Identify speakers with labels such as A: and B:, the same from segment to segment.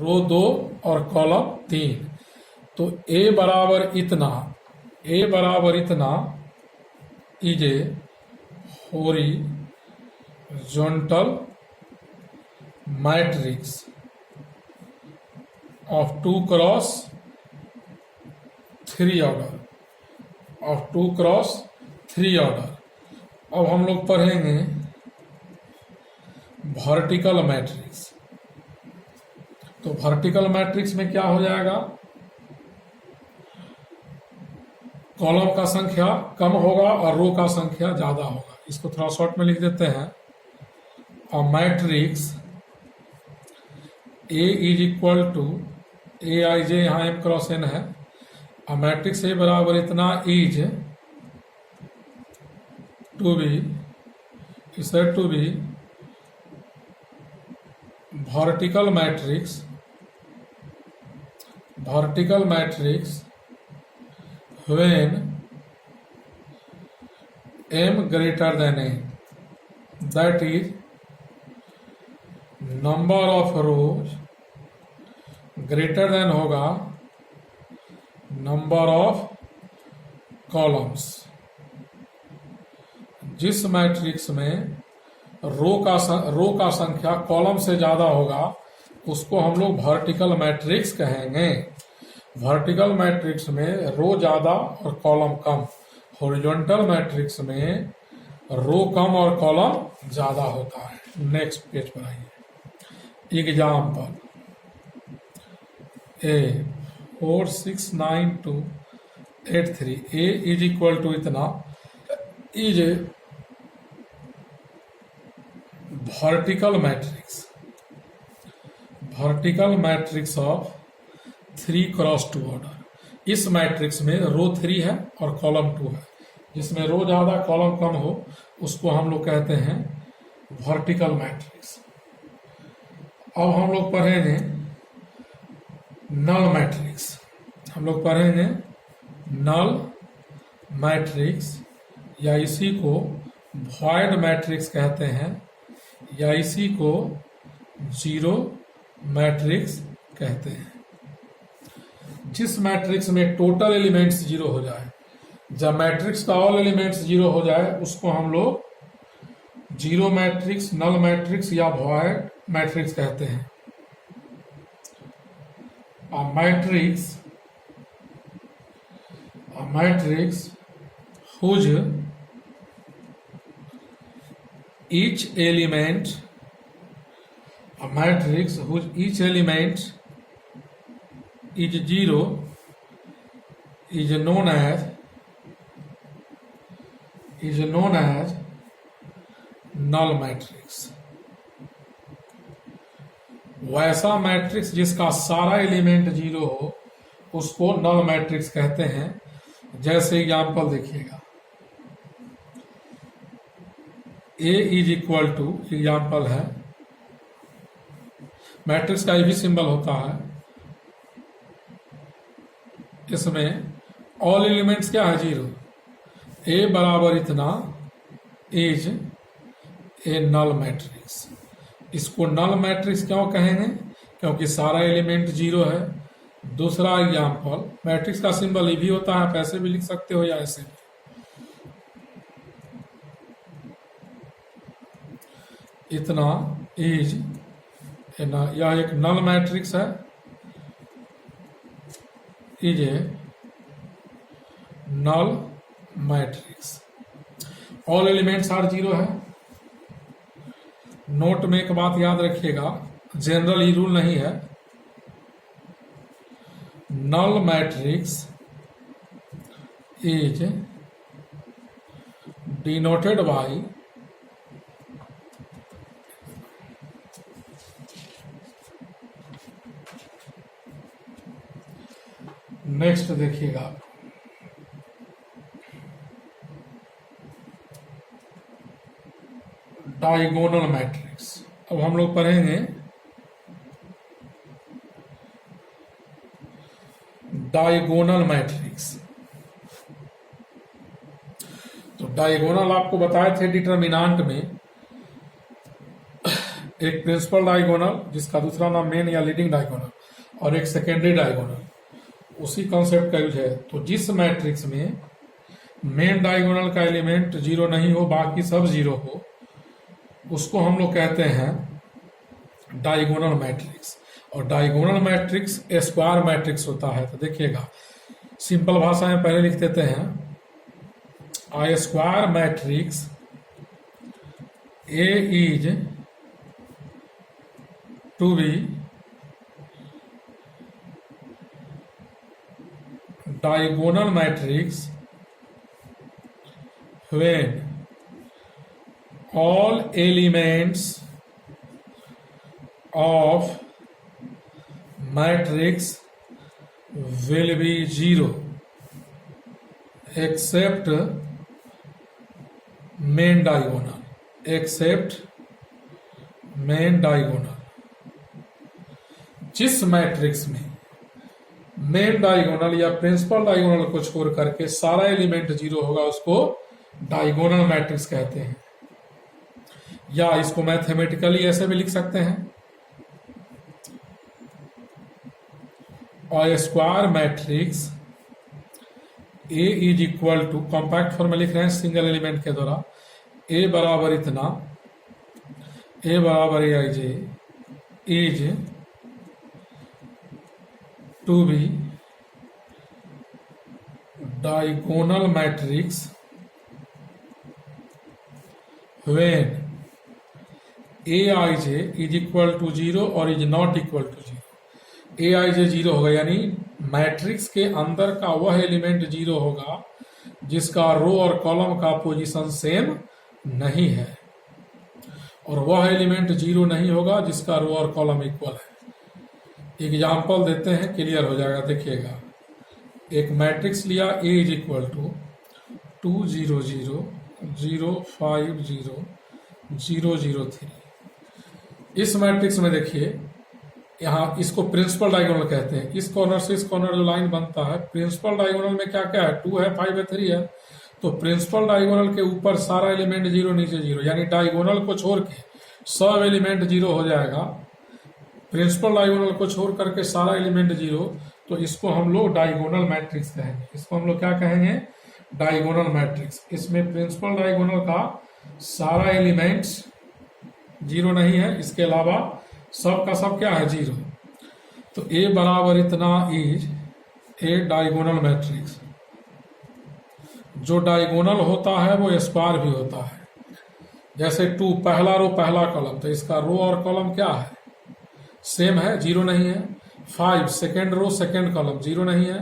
A: रो 2 और कॉलम 3। तो ए बराबर इतना is A horizontal matrix of 2 cross 3 order. अब हम लोग पढ़ेंगे वर्टिकल मैट्रिक्स। तो वर्टिकल मैट्रिक्स में क्या हो जाएगा, कॉलम का संख्या कम होगा और रो का संख्या ज्यादा होगा। इसको थोड़ा शॉर्ट में लिख देते हैं। और matrix A is equal to a i j, यहाँ एम क्रॉस एन है, और मैट्रिक्स ए बराबर इतना is to be vertical matrix when m greater than n, that is number of rows greater than होगा number of columns। जिस matrix में रो का संख्या कॉलम से ज्यादा होगा उसको हम लोग वर्टिकल मैट्रिक्स कहेंगे। वर्टिकल मैट्रिक्स में रो ज्यादा और कॉलम कम, हॉरिजॉन्टल मैट्रिक्स में रो कम और कॉलम ज्यादा होता है। नेक्स्ट पेज पर आइए। Example a 4 6 9 2 8 3 a is equal to इतना is a vertical matrix of 3 cross 2 order. इस मैट्रिक्स में रो 3 है और कॉलम 2 है। जिसमें रो ज्यादा कॉलम कम हो उसको हम लोग कहते हैं वर्टिकल मैट्रिक्स। अब हम लोग पढ़ेंगे नल मैट्रिक्स, या इसी को वॉइड मैट्रिक्स कहते हैं, या इसी को जीरो मैट्रिक्स कहते हैं। जिस मैट्रिक्स में टोटल एलिमेंट्स जीरो हो जाए, जब मैट्रिक्स का ऑल एलिमेंट्स जीरो हो जाए उसको हम लोग जीरो मैट्रिक्स, नल मैट्रिक्स या वॉइड मैट्रिक्स कहते हैं। A matrix whose each element is zero is known as null matrix। वैसा मैट्रिक्स जिसका सारा एलिमेंट जीरो हो उसको नल मैट्रिक्स कहते हैं। जैसे एग्जाम्पल देखिएगा, ए इज इक्वल टू, एग्जाम्पल है, मैट्रिक्स का ये भी सिंबल होता है। इसमें ऑल एलिमेंट्स क्या है, जीरो। ए बराबर इतना इज ए नल मैट्रिक्स। इसको नल मैट्रिक्स क्यों कहेंगे, क्योंकि सारा एलिमेंट जीरो है। दूसरा एग्जाम्पल, मैट्रिक्स का सिंबल ये भी होता है, आप ऐसे भी लिख सकते हो या ऐसे भी। इतना इज यह एक नल मैट्रिक्स है, is a null matrix. All elements are zero है। नोट में एक बात याद रखिएगा, जनरल ये रूल नहीं है। Null matrix is denoted by next देखिएगा, डायगोनल मैट्रिक्स। अब हम लोग पढ़ेंगे डायगोनल मैट्रिक्स। तो डायगोनल आपको बताए थे डिटरमिनेंट में, एक प्रिंसिपल डायगोनल जिसका दूसरा नाम मेन या लीडिंग डायगोनल, और एक सेकेंडरी डायगोनल, उसी कॉन्सेप्ट का यूज है। तो जिस मैट्रिक्स में मेन डायगोनल का एलिमेंट जीरो नहीं हो, बाकी सब जीरो हो, उसको हम लोग कहते हैं डायगोनल मैट्रिक्स। और डायगोनल मैट्रिक्स स्क्वायर मैट्रिक्स होता है। तो देखिएगा, सिंपल भाषा में पहले लिख देते हैं, A square matrix A is to be diagonal matrix when all elements of matrix will be zero except main diagonal, except main diagonal. जिस मैट्रिक्स में मेन डायगोनल या प्रिंसिपल डायगोनल को छोड़ करके सारा एलिमेंट जीरो होगा, उसको डायगोनल मैट्रिक्स कहते हैं। या इसको मैथमेटिकली ऐसे भी लिख सकते हैं, और square matrix A is equal to, compact form में लिख रहे हैं सिंगल एलिमेंट के द्वारा, ए बराबर इतना, ए बराबर a i j is to be diagonal matrix when a i j is equal to zero और is not equal to zero. A i j zero होगा, यानी मैट्रिक्स के अंदर का वह एलिमेंट जीरो होगा जिसका रो और कॉलम का पोजीशन सेम नहीं है, और वह एलिमेंट जीरो नहीं होगा जिसका रो और कॉलम इक्वल है। एग्जाम्पल देते हैं, क्लियर हो जाएगा। देखिएगा, एक मैट्रिक्स लिया, ए इज इक्वल टू 2 0 0 0 5 0 0 0 3। इस मैट्रिक्स में देखिए, यहाँ इसको प्रिंसिपल डायगोनल कहते हैं। इस कॉर्नर से इस कॉर्नर जो लाइन बनता है, प्रिंसिपल डायगोनल में क्या क्या है, 2 है, 5 है, 3 है। तो प्रिंसिपल डायगोनल के ऊपर सारा एलिमेंट जीरो, नीचे जीरो, यानी डायगोनल को छोड़ के सब एलिमेंट जीरो हो जाएगा। प्रिंसिपल डायगोनल को छोड़ करके सारा एलिमेंट जीरो, तो इसको हम लोग डायगोनल मैट्रिक्स कहेंगे। इसको हम लोग क्या कहेंगे, डायगोनल मैट्रिक्स। इसमें प्रिंसिपल डायगोनल का सारा एलिमेंट्स जीरो नहीं है, इसके अलावा सब का सब क्या है, जीरो। तो ए बराबर इतना इज ए डायगोनल मैट्रिक्स। जो डायगोनल होता है वो स्क्वायर भी होता है। जैसे 2 पहला रो पहला कॉलम, तो इसका रो और कॉलम क्या है, सेम है, जीरो नहीं है। 5 second row second column, zero नहीं है।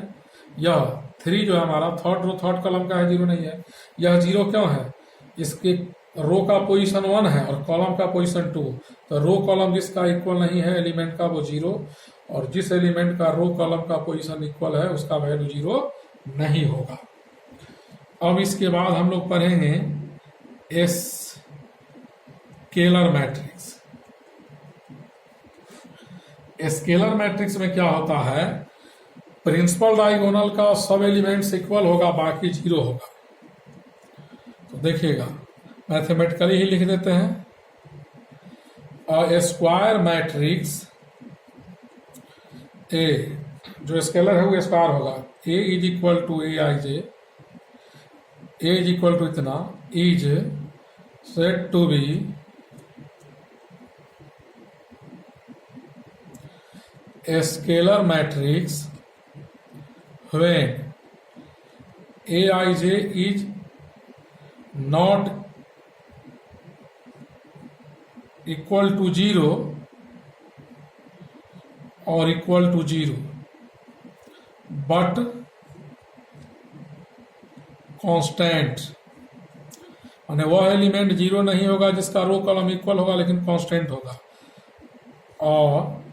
A: यह 3 जो है हमारा थर्ड रो थर्ड कॉलम का है, जीरो नहीं है। यह जीरो क्यों है, इसके रो का पोजीशन 1 है और कॉलम का पोजीशन 2। तो रो कॉलम जिसका इक्वल नहीं है एलिमेंट का, वो जीरो, और जिस एलिमेंट का रो कॉलम का पोजीशन इक्वल है उसका वैल्यू जीरो नहीं होगा। अब इसके बाद हम लोग पढ़ेंगे स्केलर मैट्रिक्स। स्केलर मैट्रिक्स में क्या होता है, प्रिंसिपल डायगोनल का सब एलिमेंट्स इक्वल होगा, बाकी जीरो होगा। तो देखिएगा, मैथमेटिकली ही लिख देते हैं, स्क्वायर मैट्रिक्स ए, जो स्केलर है वो स्क्वायर होगा। A is equal to a i j, a is equal to इतना, is said to be a scalar matrix when Aij is not equal to 0 or equal to 0 but constant, माने वह element zero नहीं होगा जिसका row column equal होगा लेकिन constant होगा, और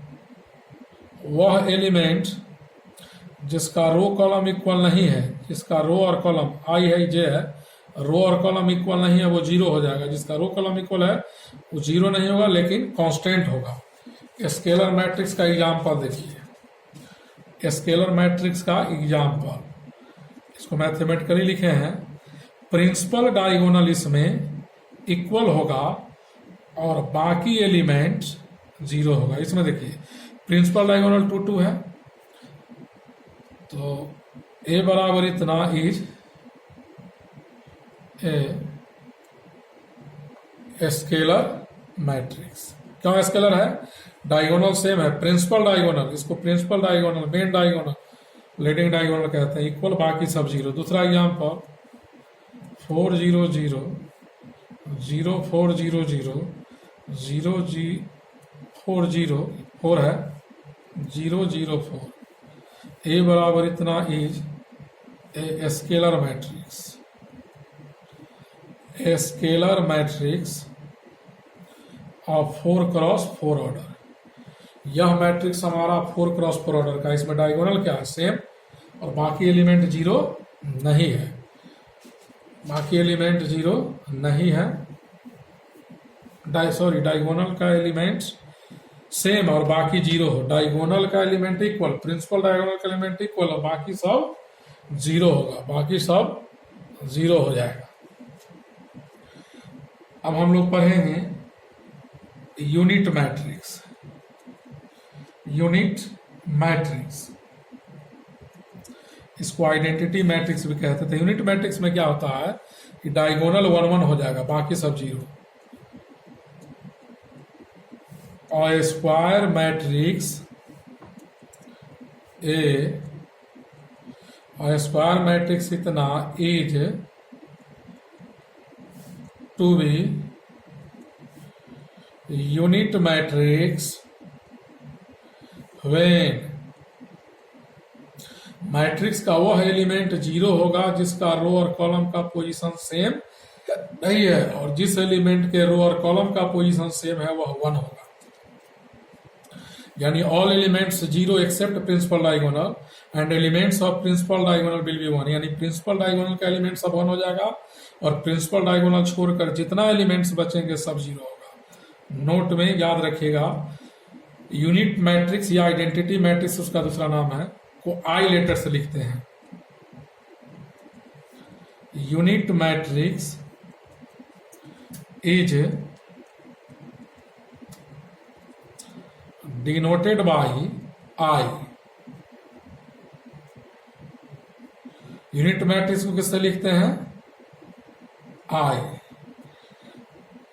A: वह एलिमेंट जिसका रो कॉलम इक्वल नहीं है, जिसका रो और कॉलम आई है जे है, रो और कॉलम इक्वल नहीं है वो जीरो हो जाएगा। जिसका रो कॉलम इक्वल है वो जीरो नहीं होगा लेकिन कांस्टेंट होगा। स्केलर मैट्रिक्स का एग्जांपल देखिए, स्केलर मैट्रिक्स का एग्जांपल, इसको मैथमेटिकली लिखे हैं, प्रिंसिपल डायगोनल इसमें इक्वल होगा और बाकी एलिमेंट 0 होगा। इसमें देखिए प्रिंसिपल डायगोनल 2 2 है, तो ए बराबर इतना इज ए स्केलर मैट्रिक्स। क्यों स्केलर है? डायगोनल सेम है, प्रिंसिपल डायगोनल, इसको principal diagonal, main diagonal, leading diagonal कहते हैं, इक्वल, बाकी सब 0। दूसरा एग्जाम्पल 4 0 0 0 4 0 0 0 G 4 0 4 है 0 0 4। ए बराबर इतना is a scalar matrix, A scalar matrix of 4 cross 4 order. यह मैट्रिक्स हमारा 4 क्रॉस 4 ऑर्डर का, इसमें डायगोनल क्या है? सेम, और बाकी एलिमेंट 0 नहीं है, बाकी एलिमेंट 0 नहीं है। डायगोनल का एलिमेंट सेम और बाकी 0 हो, डायगोनल का एलिमेंट इक्वल, प्रिंसिपल डायगोनल का एलिमेंट इक्वल और बाकी सब 0 होगा, बाकी सब 0 हो जाएगा। अब हम लोग पढ़ेंगे यूनिट मैट्रिक्स। यूनिट मैट्रिक्स, इसको आइडेंटिटी मैट्रिक्स भी कहते थे। यूनिट मैट्रिक्स में क्या होता है कि डायगोनल 1 1 हो जाएगा, बाकी सब 0। और स्क्वायर मैट्रिक्स ए, और स्क्वायर मैट्रिक्स इतना is to be unit matrix when matrix का वह एलिमेंट 0 होगा जिसका रो और कॉलम का पोजीशन सेम नहीं है, और जिस एलिमेंट के रो और कॉलम का पोजीशन सेम है वह 1 होगा। यानी all elements 0 except principal diagonal and elements of principal diagonal will be 1। यानी प्रिंसिपल डायगोनल का एलिमेंट सब 1 हो जाएगा और प्रिंसिपल डायगोनल छोड़कर जितना एलिमेंट्स बचेंगे सब 0 होगा। नोट में याद रखिएगा, यूनिट मैट्रिक्स या आइडेंटिटी मैट्रिक्स उसका दूसरा नाम है, को आई लेटर से लिखते हैं। Unit matrix is denoted by I. Unit matrix को किससे लिखते हैं? आई।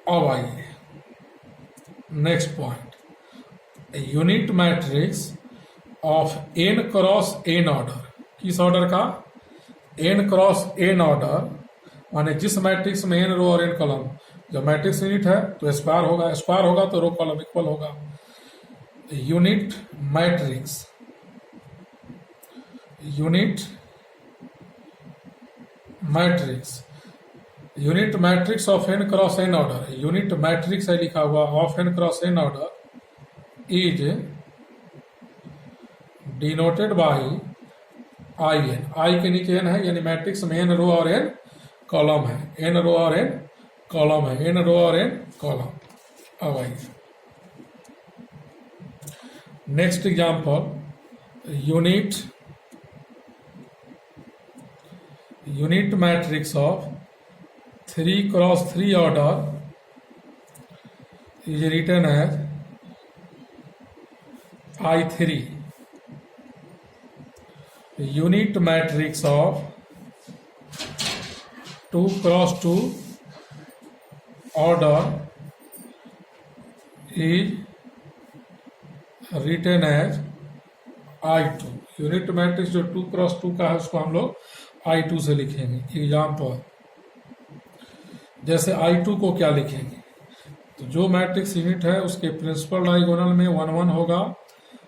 A: अब आइए next point, unit matrix of n cross n order. किस ऑर्डर का? n क्रॉस n ऑर्डर, माने जिस मैट्रिक्स में n रो और n कॉलम, जब मैट्रिक्स यूनिट है तो स्क्वायर होगा, स्क्वायर होगा तो रो कॉलम इक्वल होगा। Unit matrix, unit matrix, unit matrix of n cross n order, unit matrix है लिखा हुआ of n cross n order is denoted by I n. I के नीचे n है, यानी मैट्रिक्स में n रो और n कॉलम है, n रो और n कॉलम है, n रो और n कॉलम। अब आइए next example, unit matrix of 3 cross 3 order is written as I3। Unit matrix of 2 cross 2 order is written as I2। Unit matrix जो 2 cross 2 का है उसको हम लोग I2 से लिखेंगे। एग्जाम्पल, जैसे I2 को क्या लिखेंगे? तो जो मैट्रिक्स यूनिट है उसके प्रिंसिपल डायगोनल में 1 1 होगा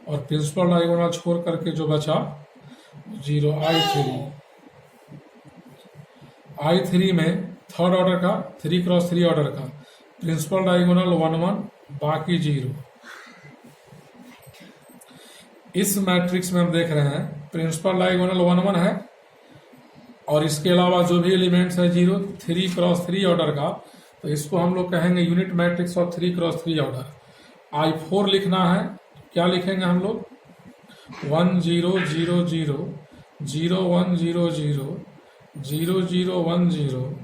A: और प्रिंसिपल डायगोनल छोड़ करके जो बचा 0। I3 में थर्ड ऑर्डर का, 3 क्रॉस 3 ऑर्डर का, प्रिंसिपल डायगोनल 1 1 बाकी 0। इस मैट्रिक्स में हम देख रहे हैं प्रिंसिपल डायगोनल 1 1 है और इसके अलावा जो भी एलिमेंट्स है 0, 3 क्रॉस 3 ऑर्डर का, तो इसको हम लोग कहेंगे unit matrix of 3 cross 3 order. I4 लिखना है, क्या लिखेंगे हम लोग? 1 0 0 0 0 1 0 0 0 0 1 0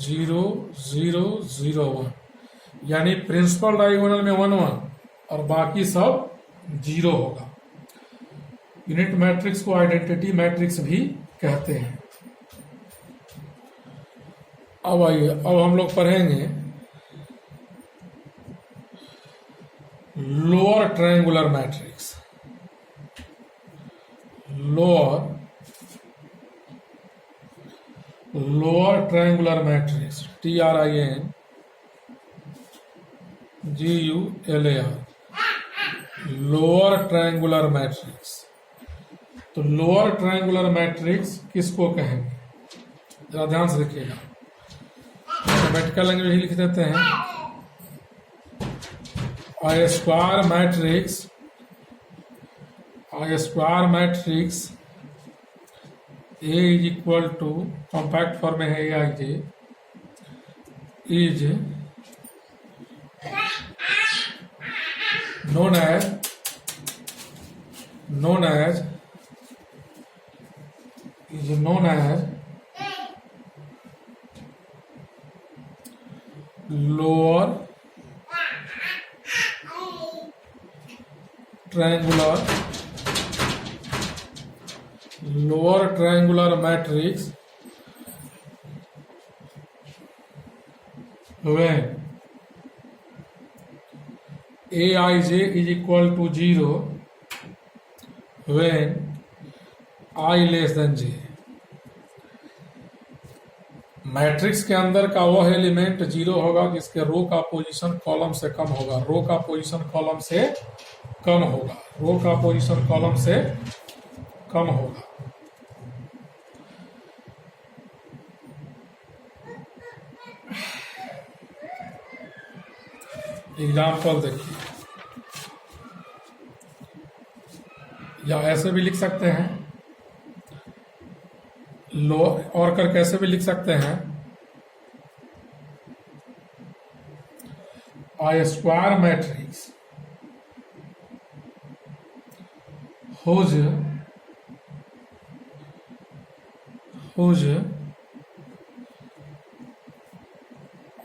A: 0 0 0 1। यानी प्रिंसिपल डायगोनल में 1 1 और बाकी सब 0 होगा। यूनिट मैट्रिक्स को आइडेंटिटी मैट्रिक्स भी कहते हैं। अब आइए, अब हम लोग पढ़ेंगे lower triangular matrix. Lower triangular matrix, TRINGULAR, lower triangular matrix. तो लोअर ट्रायंगुलर मैट्रिक्स किसको कहेंगे, जरा ध्यान से देखिएगा। मैथमेटिकल लैंग्वेज ही लिख देते हैं। A square matrix A is equal to, compact form में है AIJ, is known as lower triangular matrix when Aij is equal to 0 when I less than j। Matrix के अंदर का वह एलिमेंट 0 होगा जिसके रो का पोजीशन कॉलम से कम होगा। रो का पोजीशन कॉलम से कम होगा। एग्जाम्पल देखिए, या ऐसे भी लिख सकते हैं, लो और कर कैसे भी लिख सकते हैं, A square matrix whose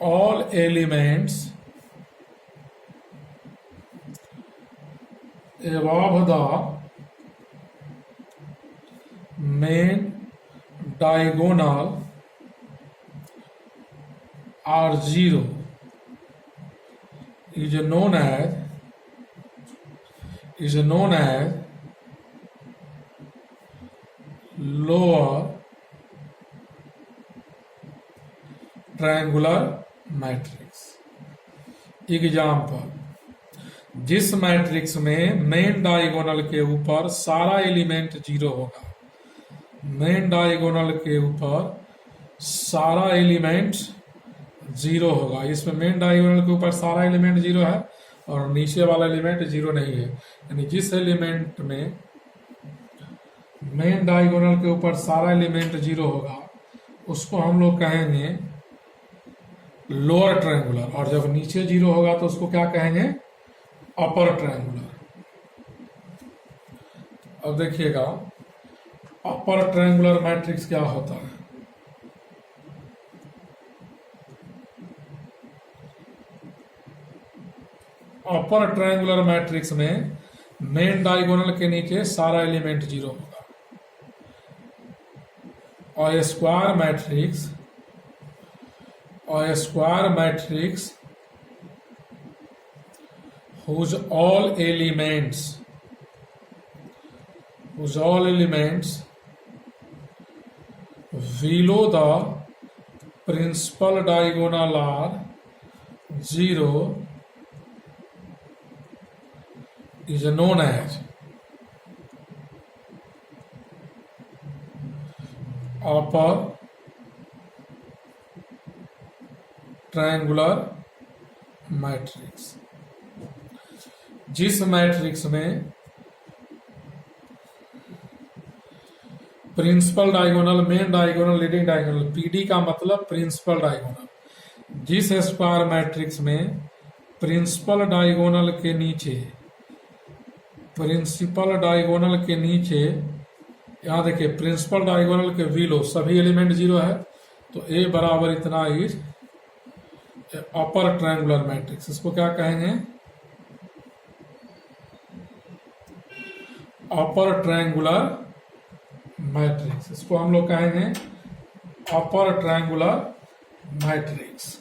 A: all elements above the main diagonal are 0 is known as lower triangular matrix। Example, जिस मैट्रिक्स में मेन डायगोनल के ऊपर सारा एलिमेंट 0 होगा, मेन डायगोनल के ऊपर सारा एलिमेंट 0 होगा। इसमें मेन डायगोनल के ऊपर सारा एलिमेंट 0 है और नीचे वाला एलिमेंट 0 नहीं है। यानी जिस एलिमेंट में मेन डायगोनल के ऊपर सारा एलिमेंट 0 होगा उसको हम लोग कहेंगे लोअर ट्रायंगुलर, और जब नीचे 0 होगा तो उसको क्या कहेंगे, अपर ट्रायंगुलर। अब देखिएगा अपर ट्रायंगुलर मैट्रिक्स क्या होता है। अपर ट्रायंगुलर मैट्रिक्स में मेन डायगोनल के नीचे सारा एलिमेंट 0 होगा। और square matrix whose all elements below the principal diagonal are 0 is known as upper triangular matrix. जिस मैट्रिक्स में principal diagonal, main diagonal, leading diagonal, PD का मतलब प्रिंसिपल डायगोनल, जिस स्क्वायर मैट्रिक्स में प्रिंसिपल डायगोनल के नीचे यहाँ देखिए प्रिंसिपल डायगोनल के बिलो सभी एलिमेंट 0 है, तो ए बराबर इतना इज अपर ट्रायंगुलर मैट्रिक्स, इसको क्या कहेंगे? अपर ट्रायंगुलर मैट्रिक्स, इसको हम लोग कहेंगे अपर ट्रायंगुलर मैट्रिक्स।